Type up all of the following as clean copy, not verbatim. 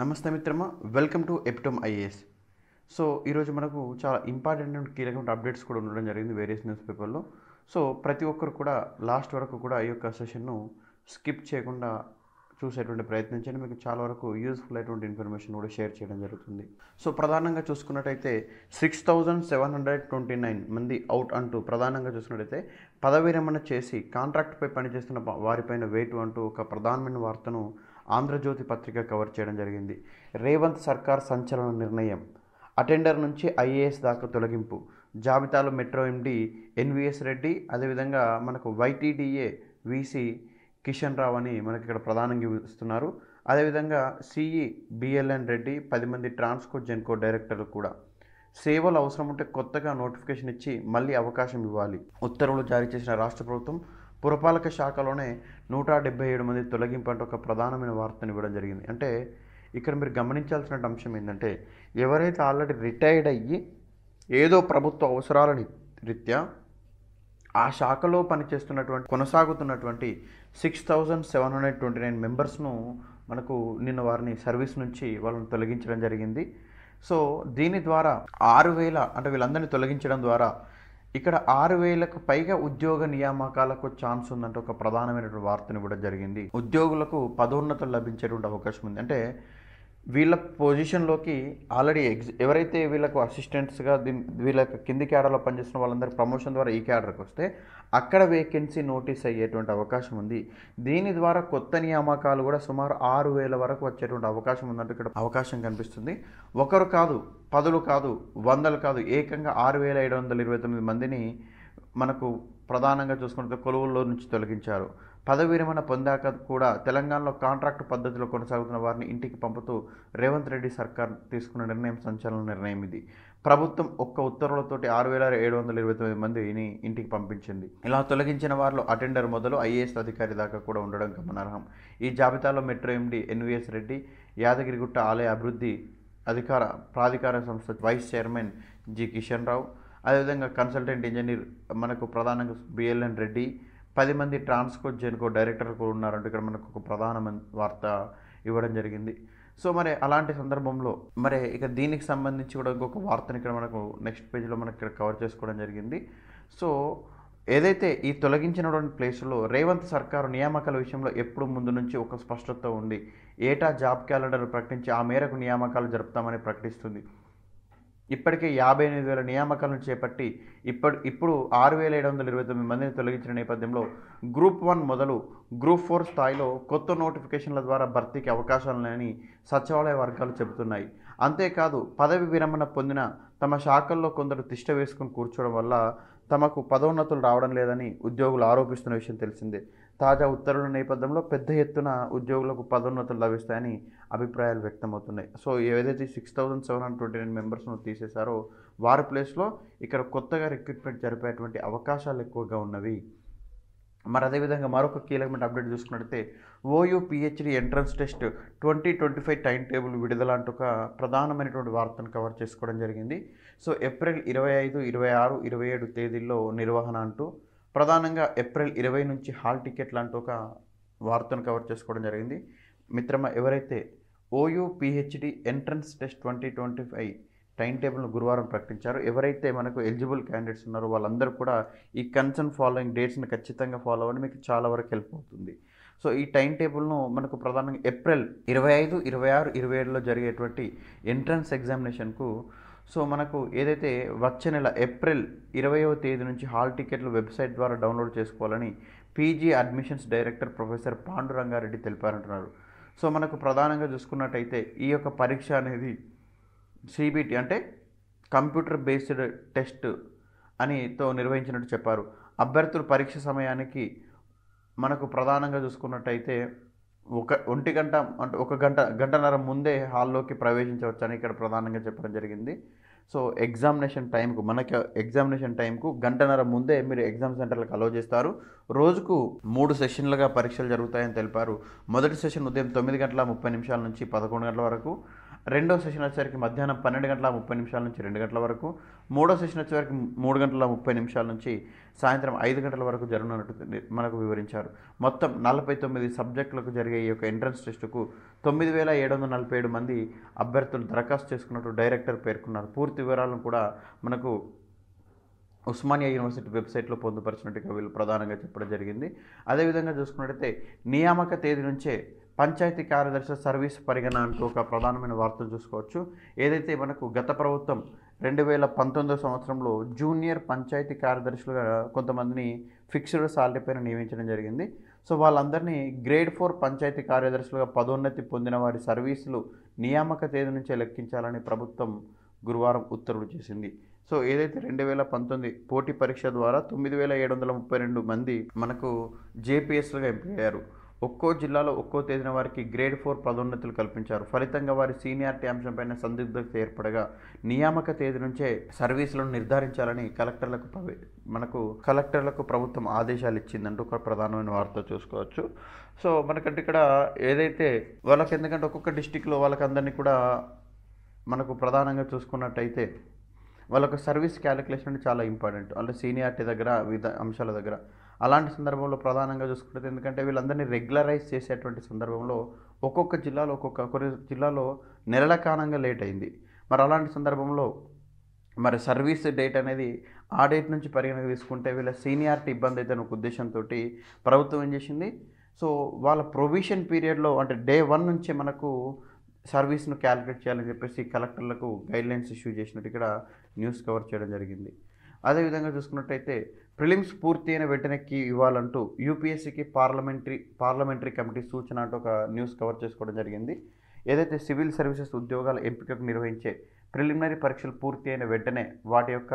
నమస్తే మిత్రమా, welcome to epitome IAS. So ఈరోజు మనకు చాలా ఇంపార్టెంట్ అండ్ కీలకమైన అప్డేట్స్ కూడా ఉండడం జరిగింది వేరియస్ న్యూస్ పేపర్లో. సో ప్రతి ఒక్కరు కూడా లాస్ట్ వరకు కూడా ఈ యొక్క సెషన్ను స్కిప్ చేయకుండా చూసేటువంటి ప్రయత్నం చేయండి. మీకు చాలా వరకు యూస్ఫుల్ అయినటువంటి ఇన్ఫర్మేషన్ కూడా షేర్ చేయడం జరుగుతుంది. సో ప్రధానంగా చూసుకున్నట్టయితే 6,729 మంది అవుట్ అంటూ ప్రధానంగా చూసుకున్నట్టయితే పదవి విరమణ చేసి కాంట్రాక్ట్పై పనిచేస్తున్న వారిపైన వేటు అంటూ ఒక ప్రధానమైన వార్తను ఆంధ్రజ్యోతి పత్రిక కవర్ చేయడం జరిగింది. రేవంత్ సర్కార్ సంచలన నిర్ణయం, అటెండర్ నుంచి ఐఏఎస్ దాకా తొలగింపు, జాబితాలో మెట్రో ఎండి ఎన్విఎస్ రెడ్డి, అదేవిధంగా మనకు వైటీడీఏ వీసీ కిషన్ రావు అని మనకి ఇక్కడ ప్రధానంగా ఇస్తున్నారు. అదేవిధంగా సిఈ బిఎల్ఎన్ రెడ్డి, 10 మంది ట్రాన్స్కో జెన్కో డైరెక్టర్లు కూడా సేవలు అవసరం ఉంటే కొత్తగా నోటిఫికేషన్ ఇచ్చి మళ్ళీ అవకాశం ఇవ్వాలి. ఉత్తర్వులు జారీ చేసిన రాష్ట్ర ప్రభుత్వం పురపాలక శాఖలోనే 177 మంది తొలగింపు అంటే ఒక ప్రధానమైన వార్తను ఇవ్వడం జరిగింది. అంటే ఇక్కడ మీరు గమనించాల్సిన అంశం ఏంటంటే, ఎవరైతే ఆల్రెడీ రిటైర్డ్ అయ్యి ఏదో ప్రభుత్వ అవసరాలని రీత్యా ఆ శాఖలో కొనసాగుతున్నటువంటి 6,729 మెంబర్స్ను మనకు నిన్న వారిని సర్వీస్ నుంచి వాళ్ళని తొలగించడం జరిగింది. సో దీని ద్వారా 6,000 అంటే వీళ్ళందరినీ తొలగించడం ద్వారా ఇక్కడ 6,000కు పైగా ఉద్యోగ నియామకాలకు ఛాన్స్ ఉందంటే ఒక ప్రధానమైనటువంటి వార్తను ఇవ్వడం జరిగింది. ఉద్యోగులకు పదోన్నతులు లభించేటువంటి అవకాశం ఉంది. అంటే వీళ్ళ పొజిషన్లోకి ఆల్రెడీ ఎవరైతే వీళ్ళకు అసిస్టెంట్స్గా వీళ్ళ కింది క్యాడర్లో పనిచేస్తున్న వాళ్ళందరూ ప్రమోషన్ ద్వారా ఈ క్యాడర్కి వస్తే అక్కడ వేకెన్సీ నోటీస్ అయ్యేటువంటి అవకాశం ఉంది. దీని ద్వారా కొత్త నియామకాలు కూడా సుమారు 6,000 వరకు వచ్చేటువంటి అవకాశం ఉందంటే ఇక్కడ అవకాశం కనిపిస్తుంది. ఒకరు కాదు, 10లు కాదు, 100లు కాదు, ఏకంగా 6,729 మందిని మనకు ప్రధానంగా చూసుకుంటే కొలువుల్లో నుంచి తొలగించారు. పదవి విరమణ పొందాక కూడా తెలంగాణలో కాంట్రాక్టు పద్ధతిలో కొనసాగుతున్న వారిని ఇంటికి పంపుతూ రేవంత్ రెడ్డి సర్కార్ తీసుకున్న నిర్ణయం సంచలన నిర్ణయం. ఇది ప్రభుత్వం ఒక్క ఉత్తర్వులతోటి 6,729 మందిని ఇంటికి పంపించింది. ఇలా తొలగించిన వారిలో అటెండర్ మొదలు ఐఏఎస్ అధికారి దాకా కూడా ఉండడం గమనార్హం. ఈ జాబితాలో మెట్రో ఎండి ఎన్విఎస్ రెడ్డి, యాదగిరిగుట్ట ఆలయ అభివృద్ధి ప్రాధికార సంస్థ vice chairman G Kishan Rao, అదేవిధంగా కన్సల్టెంట్ ఇంజనీర్ మనకు ప్రధానంగా బిఎల్ఎన్ రెడ్డి, 10 మంది ట్రాన్స్కో జెన్కో డైరెక్టర్లు కూడా ఉన్నారంటే ఇక్కడ మనకు ఒక ప్రధానమైన వార్త ఇవ్వడం జరిగింది. సో మరి అలాంటి సందర్భంలో మరి ఇక దీనికి సంబంధించి కూడా ఇంకొక వార్తని ఇక్కడ మనకు నెక్స్ట్ పేజ్లో మనకి ఇక్కడ కవర్ చేసుకోవడం జరిగింది. సో ఏదైతే ఈ తొలగించినటువంటి ప్లేస్లో రేవంత్ సర్కారు నియామకాల విషయంలో ఎప్పుడు ముందు నుంచి ఒక స్పష్టత ఉంది. ఏటా జాబ్ క్యాలెండర్ ప్రకటించి ఆ మేరకు నియామకాలు జరుపుతామని ప్రకటిస్తుంది. ఇప్పటికే 58,000 నియామకాలను చేపట్టి ఇప్పుడు 6,729 మందిని తొలగించిన నేపథ్యంలో గ్రూప్ 1 మొదలు గ్రూప్ 4 స్థాయిలో కొత్త నోటిఫికేషన్ల ద్వారా భర్తీకి అవకాశాలని సచివాలయ వర్గాలు చెబుతున్నాయి. అంతేకాదు పదవి విరమణ పొందిన తమ శాఖల్లో కొందరు తిష్ట వేసుకుని కూర్చోవడం వల్ల తమకు పదోన్నతులు రావడం లేదని ఉద్యోగులు ఆరోపిస్తున్న విషయం తెలిసిందే. తాజా ఉత్తర్వుల నేపథ్యంలో పెద్ద ఎత్తున ఉద్యోగులకు పదోన్నతులు లభిస్తాయని అభిప్రాయాలు వ్యక్తమవుతున్నాయి. సో ఏదైతే 6,729 మెంబర్స్ను తీసేశారో వారి ప్లేస్లో ఇక్కడ కొత్తగా రిక్రూట్మెంట్ జరిపేటువంటి అవకాశాలు ఎక్కువగా ఉన్నవి. మరి అదేవిధంగా మరొక కీలకమైన అప్డేట్ చూసుకున్నట్లయితే OU PhD entrance test 2025 time table విడుదల అంటూ ఒక ప్రధానమైనటువంటి వార్తను కవర్ చేసుకోవడం జరిగింది. సో ఏప్రిల్ 25, 26, 27 తేదీల్లో నిర్వహణ అంటూ ప్రధానంగా ఏప్రిల్ 20 నుంచి హాల్ టికెట్లు అంటూ ఒక వార్తను కవర్ చేసుకోవడం జరిగింది. మిత్రమా, ఎవరైతే OU PhD entrance test 2025 time టేబుల్ను గురువారం ప్రకటించారు. ఎవరైతే మనకు ఎలిజిబుల్ క్యాండిడేట్స్ ఉన్నారో వాళ్ళందరూ కూడా ఈ కన్సర్న్ ఫాలోయింగ్ డేట్స్ని ఖచ్చితంగా ఫాలో అవ్వడం మీకు చాలా వరకు హెల్ప్ అవుతుంది. సో ఈ టైం టేబుల్ను మనకు ప్రధానంగా ఏప్రిల్ 25, 26, 27లో జరిగేటువంటి ఎంట్రన్స్ ఎగ్జామినేషన్కు సో మనకు ఏదైతే వచ్చే నెల ఏప్రిల్ 20వ తేదీ నుంచి హాల్ టికెట్లు వెబ్సైట్ ద్వారా డౌన్లోడ్ చేసుకోవాలని PG admissions director professor Panduranga Reddy తెలిపారంటున్నారు. So మనకు ప్రధానంగా చూసుకున్నట్టయితే ఈ యొక్క పరీక్ష అనేది సిబిటి అంటే కంప్యూటర్ బేస్డ్ టెస్ట్ అనితో నిర్వహించినట్టు చెప్పారు. అభ్యర్థులు పరీక్ష సమయానికి మనకు ప్రధానంగా చూసుకున్నట్టయితే 1 గంట అంటే 1 గంటన్నర ముందే హాల్లోకి ప్రవేశించవచ్చని ఇక్కడ ప్రధానంగా చెప్పడం జరిగింది. సో ఎగ్జామినేషన్ టైంకు గంటన్నర ముందే మీరు ఎగ్జామ్ సెంటర్లకు అలో చేస్తారు. రోజుకు 3 సెషన్లుగా పరీక్షలు జరుగుతాయని తెలిపారు. మొదటి సెషన్ ఉదయం 9:30 నుంచి 11 గంటల వరకు, రెండో సెషన్ వచ్చేసరికి మధ్యాహ్నం 12:30 నుంచి 2 గంటల వరకు, మూడో సెషన్ వచ్చేవరకు 3:30 నుంచి సాయంత్రం 5 గంటల వరకు జరగనున్నట్టు మనకు వివరించారు. మొత్తం 49 సబ్జెక్టులకు జరిగే ఈ యొక్క ఎంట్రన్స్ టెస్టుకు 9,747 మంది అభ్యర్థులు దరఖాస్తు చేసుకున్నట్టు డైరెక్టర్ పేర్కొన్నారు. పూర్తి వివరాలను కూడా మనకు ఉస్మానియా యూనివర్సిటీ వెబ్సైట్లో పొందుపరిచినట్టుగా వీళ్ళు ప్రధానంగా చెప్పడం జరిగింది. అదేవిధంగా చూసుకున్నట్టయితే నియామక తేదీ నుంచే పంచాయతీ కార్యదర్శి సర్వీస్ పరిగణ అంటూ ఒక ప్రధానమైన వార్తను చూసుకోవచ్చు. ఏదైతే మనకు గత ప్రభుత్వం 2019 సంవత్సరంలో జూనియర్ పంచాయతీ కార్యదర్శులుగా కొంతమందిని ఫిక్స్డ్ సాలరీ పైన నియమించడం జరిగింది. సో వాళ్ళందరినీ గ్రేడ్ 4 పంచాయతీ కార్యదర్శులుగా పదోన్నతి పొందిన వారి సర్వీసులు నియామక తేదీ నుంచే లెక్కించాలని ప్రభుత్వం గురువారం ఉత్తర్వులు చేసింది. సో ఏదైతే 2019 పోటీ పరీక్ష ద్వారా 9,732 మంది మనకు జేపీఎస్లుగా ఎంపికయ్యారు. ఒక్కో జిల్లాలో ఒక్కో తేదీన వారికి గ్రేడ్ 4 పదోన్నతులు కల్పించారు. ఫలితంగా వారి సీనియారిటీ అంశంపైన సందిగ్ధత ఏర్పడగా నియామక తేదీ నుంచే సర్వీసులను నిర్ధారించాలని కలెక్టర్లకు ప్రభుత్వం ఆదేశాలు ఇచ్చిందంటూ ఒక ప్రధానమైన వార్త చూసుకోవచ్చు. సో మనకంటే ఇక్కడ ఏదైతే వాళ్ళకి, ఎందుకంటే ఒక్కొక్క డిస్టిక్లో వాళ్ళకందరినీ కూడా మనకు ప్రధానంగా చూసుకున్నట్టయితే వాళ్ళకు సర్వీస్ క్యాలిక్యులేషన్ అంటే చాలా ఇంపార్టెంట్, అంటే సీనియారిటీ దగ్గర వివిధ అంశాల దగ్గర. అలాంటి సందర్భంలో ప్రధానంగా చూసుకుంటే, ఎందుకంటే వీళ్ళందరినీ రెగ్యులరైజ్ చేసేటువంటి సందర్భంలో కొన్ని జిల్లాలో నెలల కాలంగా లేట్ అయింది. మరి అలాంటి సందర్భంలో మరి సర్వీస్ డేట్ అనేది ఆ డేట్ నుంచి పరిగణన తీసుకుంటే వీళ్ళ సీనియారిటీ ఇబ్బంది అయితే ఒక ఉద్దేశంతో ప్రభుత్వం ఏం చేసింది, సో వాళ్ళ ప్రొవిషన్ పీరియడ్లో అంటే డే 1 నుంచే మనకు సర్వీస్ను క్యాలిక్యులేట్ చేయాలని చెప్పేసి కలెక్టర్లకు గైడ్లైన్స్ ఇష్యూ చేసినట్టు ఇక్కడ న్యూస్ కవర్ చేయడం జరిగింది. అదేవిధంగా చూసుకున్నట్టయితే ప్రిలిమ్స్ పూర్తి అయిన వెంటనే కీ ఇవ్వాలంటూ యూపీఎస్సీకి పార్లమెంటరీ కమిటీ సూచన అంటూ ఒక న్యూస్ కవర్ చేసుకోవడం జరిగింది. ఏదైతే సివిల్ సర్వీసెస్ ఉద్యోగాల ఎంపికకు నిర్వహించే ప్రిలిమినరీ పరీక్షలు పూర్తి అయిన వెంటనే వాటి యొక్క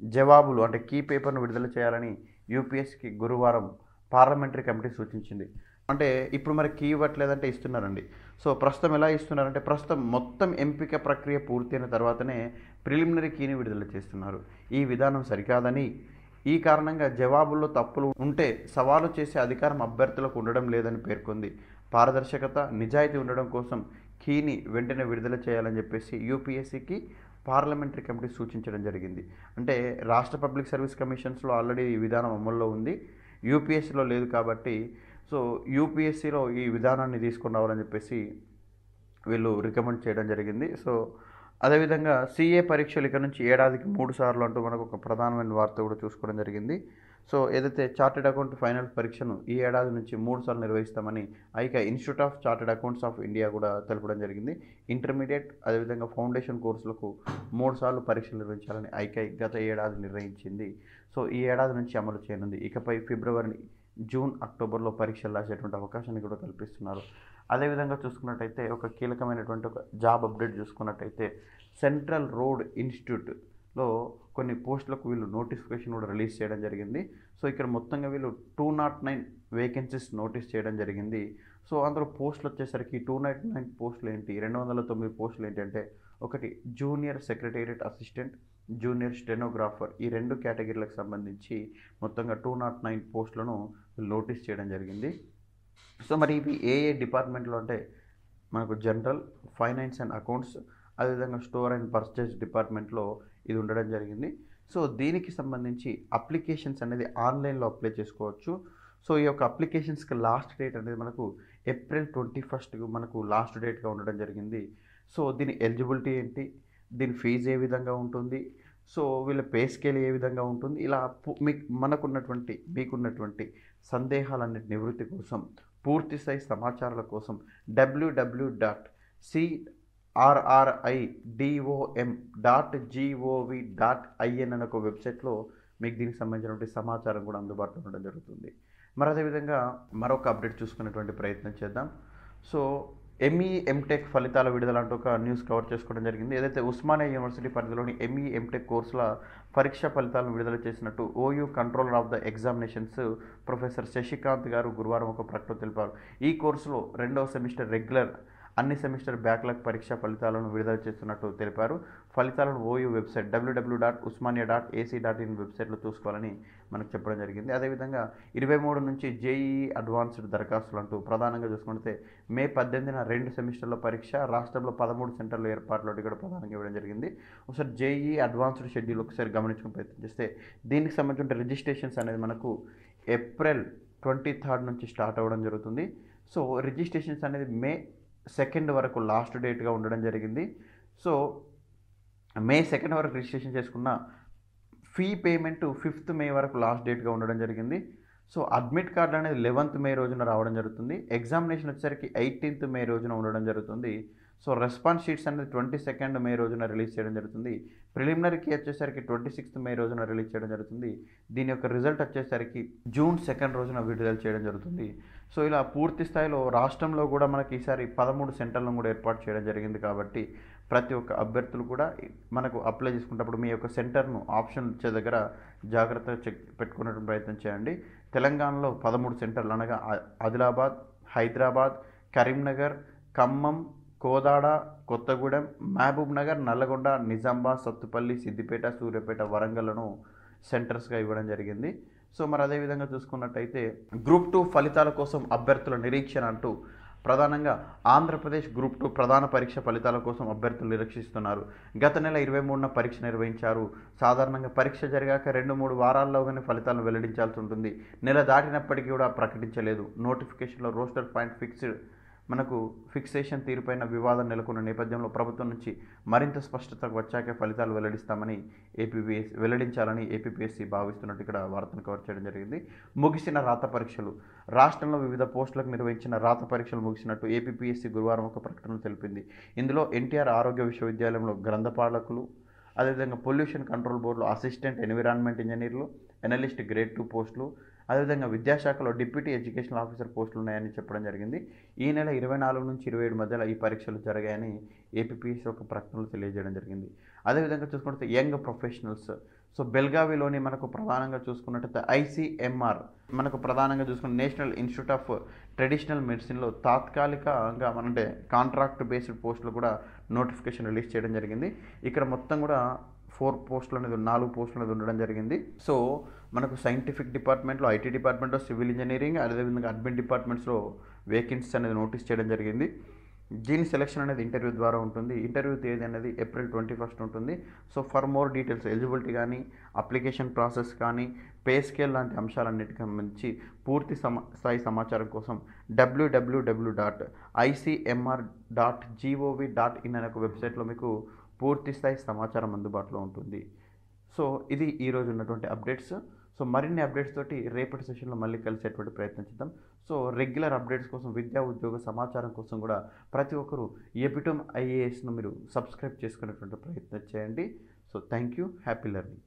జవాబులు అంటే కీ పేపర్ను విడుదల చేయాలని యూపీఎస్సీకి గురువారం పార్లమెంటరీ కమిటీ సూచించింది. అంటే ఇప్పుడు మరి కీ ఇవ్వట్లేదంటే ఇస్తున్నారండి. సో ప్రస్తుతం ఎలా ఇస్తున్నారంటే, ప్రస్తుతం మొత్తం ఎంపిక ప్రక్రియ పూర్తయిన తర్వాతనే ప్రిలిమినరీ కీని విడుదల చేస్తున్నారు. ఈ విధానం సరికాదని, ఈ కారణంగా జవాబుల్లో తప్పులు ఉంటే సవాలు చేసే అధికారం అభ్యర్థులకు ఉండడం లేదని పేర్కొంది. పారదర్శకత, నిజాయితీ ఉండడం కోసం కీని వెంటనే విడుదల చేయాలని చెప్పేసి యూపీఎస్సీకి పార్లమెంటరీ కమిటీ సూచించడం జరిగింది. అంటే రాష్ట్ర పబ్లిక్ సర్వీస్ కమిషన్స్లో ఆల్రెడీ ఈ విధానం అమల్లో ఉంది, యూపీఎస్సీలో లేదు కాబట్టి సో యూపీఎస్సీలో ఈ విధానాన్ని తీసుకొని రావాలని చెప్పేసి వీళ్ళు రికమెండ్ చేయడం జరిగింది. సో అదేవిధంగా సీఏ పరీక్షలు ఇక నుంచి ఏడాదికి 3 సార్లు అంటూ మనకు ఒక ప్రధానమైన వార్త కూడా చూసుకోవడం జరిగింది. సో ఏదైతే చార్టెడ్ అకౌంట్ ఫైనల్ పరీక్షను ఈ ఏడాది నుంచి 3 సార్లు నిర్వహిస్తామని institute of chartered accounts of India కూడా తెలపడం జరిగింది. ఇంటర్మీడియట్ అదేవిధంగా ఫౌండేషన్ కోర్సులకు 3 సార్లు పరీక్షలు నిర్వహించాలని గత ఏడాది నిర్ణయించింది. సో ఈ ఏడాది నుంచి అమలు చేయనుంది. ఇకపై ఫిబ్రవరి, జూన్, అక్టోబర్లో పరీక్షలు రాసేటువంటి అవకాశాన్ని కూడా కల్పిస్తున్నారు. అదేవిధంగా చూసుకున్నట్టయితే ఒక కీలకమైనటువంటి ఒక జాబ్ అప్డేట్ చూసుకున్నట్టయితే సెంట్రల్ రోడ్ ఇన్స్టిట్యూట్లో కొన్ని పోస్టులకు వీళ్ళు నోటిఫికేషన్ కూడా రిలీజ్ చేయడం జరిగింది. సో ఇక్కడ మొత్తంగా వీళ్ళు 209 వేకెన్సీస్ నోటీస్ చేయడం జరిగింది. సో అందులో పోస్టులు వచ్చేసరికి 299 పోస్టులు ఏంటి, 209 పోస్టులు ఏంటంటే, ఒకటి junior secretariat assistant, junior stenographer, ఈ 2 కేటగిరీలకు సంబంధించి మొత్తంగా 209 పోస్టులను నోటీస్ చేయడం జరిగింది. సో మరి ఇవి ఏ డిపార్ట్మెంట్లో అంటే మనకు జనరల్, ఫైనాన్స్ అండ్ అకౌంట్స్, అదేవిధంగా స్టోర్ అండ్ పర్చేజ్ డిపార్ట్మెంట్లో ఇది ఉండడం జరిగింది. సో దీనికి సంబంధించి అప్లికేషన్స్ అనేది ఆన్లైన్లో అప్లై చేసుకోవచ్చు. సో ఈ యొక్క అప్లికేషన్స్కి లాస్ట్ డేట్ అనేది మనకు ఏప్రిల్ 21 మనకు లాస్ట్ డేట్గా ఉండడం జరిగింది. సో దీని ఎలిజిబిలిటీ ఏంటి, దీని ఫీజు ఏ విధంగా ఉంటుంది, సో వీళ్ళ పే స్కేల్ ఏ విధంగా ఉంటుంది, ఇలా మీకున్నటువంటి సందేహాలన్నిటి నివృత్తి కోసం, పూర్తి స్థాయి సమాచారాల కోసం www.crridom.gov.in అనే ఒక వెబ్సైట్లో మీకు దీనికి సంబంధించినటువంటి సమాచారం కూడా అందుబాటులో ఉండడం జరుగుతుంది. మరి అదేవిధంగా మరొక అప్డేట్ చూసుకునేటువంటి ప్రయత్నం చేద్దాం. సో ఎంఈ ఎంటెక్ ఫలితాల విడుదల అంటూ ఒక న్యూస్ కవర్ చేసుకోవడం జరిగింది. ఏదైతే ఉస్మానియా యూనివర్సిటీ పరిధిలోని ఎంఈ ఎంటెక్ కోర్సుల పరీక్షా ఫలితాలను విడుదల చేసినట్టు OU controller of the examinations professor Shashikanth garu గురువారం ఒక ప్రకటన తెలిపారు. ఈ కోర్సులో 2వ సెమిస్టర్ రెగ్యులర్, అన్ని సెమిస్టర్ బ్యాక్లాగ్ పరీక్షా ఫలితాలను విడుదల చేస్తున్నట్టు తెలిపారు. ఫలితాలను ఓయూ వెబ్సైట్ www.usmania.ac.in వెబ్సైట్లో చూసుకోవాలని మనకు చెప్పడం జరిగింది. అదేవిధంగా 23 నుంచి జేఈఈ అడ్వాన్స్డ్ దరఖాస్తులు అంటూ ప్రధానంగా చూసుకుంటే మే 18న 2 సెమిస్టర్ల పరీక్ష, రాష్ట్రంలో 13 సెంటర్ల ఏర్పాట్లు కూడా ప్రధానంగా ఇవ్వడం జరిగింది. ఒకసారి జేఈఈ అడ్వాన్స్డ్ షెడ్యూల్ ఒకసారి గమనించుకుని ప్రయత్నం చేస్తే దీనికి సంబంధించిన రిజిస్ట్రేషన్స్ అనేది మనకు ఏప్రిల్ 23 నుంచి స్టార్ట్ అవ్వడం జరుగుతుంది. సో రిజిస్ట్రేషన్స్ అనేది మే 2 వరకు లాస్ట్ డేట్గా ఉండడం జరిగింది. సో మే 2 వరకు రిజిస్ట్రేషన్ చేసుకున్న ఫీ పేమెంట్ 5th మే వరకు లాస్ట్ డేట్గా ఉండడం జరిగింది. సో అడ్మిట్ కార్డు అనేది 11th మే రోజున రావడం జరుగుతుంది. ఎగ్జామినేషన్ వచ్చేసరికి 18th మే రోజున ఉండడం జరుగుతుంది. సో రెస్పాన్స్ షీట్స్ అనేది 22nd మే రోజున రిలీజ్ చేయడం జరుగుతుంది. ప్రిలిమినరీకి వచ్చేసరికి 26th మే రోజున రిలీజ్ చేయడం జరుగుతుంది. దీని యొక్క రిజల్ట్ వచ్చేసరికి జూన్ 2 రోజున విడుదల చేయడం జరుగుతుంది. సో ఇలా పూర్తి స్థాయిలో రాష్ట్రంలో కూడా మనకి ఈసారి 13 సెంటర్లను కూడా ఏర్పాటు చేయడం జరిగింది. కాబట్టి ప్రతి ఒక్క అభ్యర్థులు కూడా మనకు అప్లై చేసుకున్నప్పుడు మీ యొక్క సెంటర్ను ఆప్షన్ ఇచ్చే దగ్గర జాగ్రత్తగా చెక్ పెట్టుకునే ప్రయత్నం చేయండి. తెలంగాణలో 13 సెంటర్లు అనగా ఆదిలాబాద్, హైదరాబాద్, కరీంనగర్, ఖమ్మం, కోదాడ, కొత్తగూడెం, మహబూబ్ నగర్, నల్లగొండ, నిజామాబాద్, సత్తుపల్లి, సిద్దిపేట, సూర్యాపేట, వరంగల్లను సెంటర్స్గా ఇవ్వడం జరిగింది. సో మరి అదేవిధంగా చూసుకున్నట్టయితే గ్రూప్ 2 ఫలితాల కోసం అభ్యర్థుల నిరీక్షణ అంటూ ప్రధానంగా ఆంధ్రప్రదేశ్ గ్రూప్ 2 ప్రధాన పరీక్ష ఫలితాల కోసం అభ్యర్థులు నిరీక్షిస్తున్నారు. గత నెల 23న పరీక్ష నిర్వహించారు. సాధారణంగా పరీక్ష జరిగాక 2-3 వారాల్లోగానే ఫలితాలను వెల్లడించాల్సి ఉంటుంది. నెల దాటినప్పటికీ కూడా ప్రకటించలేదు. నోటిఫికేషన్లో రోస్టర్ పాయింట్ మనకు ఫిక్సేషన్ తీరుపైన వివాదం నెలకొన్న నేపథ్యంలో ప్రభుత్వం నుంచి మరింత స్పష్టత వచ్చాకే ఫలితాలు వెల్లడిస్తామని వెల్లడించాలని ఏపీపీఎస్సీ భావిస్తున్నట్టు ఇక్కడ వార్తను కవర్ చేయడం జరిగింది. ముగిసిన రాత పరీక్షలు. రాష్ట్రంలో వివిధ పోస్టులకు నిర్వహించిన రాత పరీక్షలు ముగిసినట్టు ఏపీపీఎస్సీ గురువారం ఒక ప్రకటన తెలిపింది. ఇందులో ఎన్టీఆర్ ఆరోగ్య విశ్వవిద్యాలయంలో గ్రంథపాలకులు, అదేవిధంగా పొల్యూషన్ కంట్రోల్ బోర్డులో అసిస్టెంట్ ఎన్విరాన్మెంట్ ఇంజనీర్లు, ఎనలిస్ట్ గ్రేడ్ 2 పోస్టులు, అదేవిధంగా విద్యాశాఖలో డిప్యూటీ ఎడ్యుకేషనల్ ఆఫీసర్ పోస్టులు ఉన్నాయని చెప్పడం జరిగింది. ఈ నెల 24 నుంచి 27 మధ్యలో ఈ పరీక్షలు జరిగాయని ఏపీపీఎస్సీ ఒక ప్రకటనలో తెలియజేయడం జరిగింది. అదేవిధంగా చూసుకుంటే యంగ్ ప్రొఫెషనల్స్. సో బెల్గావిలోని మనకు ప్రధానంగా చూసుకున్నట్టయితే ఐసీఎంఆర్ మనకు ప్రధానంగా చూసుకున్న నేషనల్ ఇన్స్టిట్యూట్ ఆఫ్ ట్రెడిషనల్ మెడిసిన్లో తాత్కాలికంగా అంటే కాంట్రాక్ట్ బేస్డ్ పోస్టులు కూడా నోటిఫికేషన్ రిలీజ్ చేయడం జరిగింది. ఇక్కడ మొత్తం కూడా 4 పోస్టులు అనేది 4 పోస్టులు అనేది ఉండడం జరిగింది. సో మనకు సైంటిఫిక్ డిపార్ట్మెంట్లో, ఐటీ డిపార్ట్మెంట్లో, సివిల్ ఇంజనీరింగ్, అదేవిధంగా అడ్మిన్ డిపార్ట్మెంట్స్లో వేకెన్సీస్ అనేది నోటీస్ చేయడం జరిగింది. దీని సెలక్షన్ అనేది ఇంటర్వ్యూ ద్వారా ఉంటుంది. ఇంటర్వ్యూ తేదీ అనేది ఏప్రిల్ 21 ఉంటుంది. So for more details eligibility కానీ, అప్లికేషన్ ప్రాసెస్ కానీ, పే స్కేల్ లాంటి అంశాలన్నిటికీ సంబంధించి పూర్తి స్థాయి సమాచారం కోసం www.icmr.gov.in అనే ఒక వెబ్సైట్లో మీకు పూర్తి స్థాయి సమాచారం అందుబాటులో ఉంటుంది. సో ఇది ఈరోజు ఉన్నటువంటి అప్డేట్స్. సో మరిన్ని అప్డేట్స్ తోటి రేపటి సెషన్లో మళ్ళీ కలిసేటువంటి ప్రయత్నం చేద్దాం. సో రెగ్యులర్ అప్డేట్స్ కోసం, విద్యా ఉద్యోగ సమాచారం కోసం కూడా ప్రతి ఒక్కరూ ఎపిటోమ్ ఐఏఎస్ను మీరు సబ్స్క్రైబ్ చేసుకునేటువంటి ప్రయత్నం చేయండి. So thank you. Happy learning.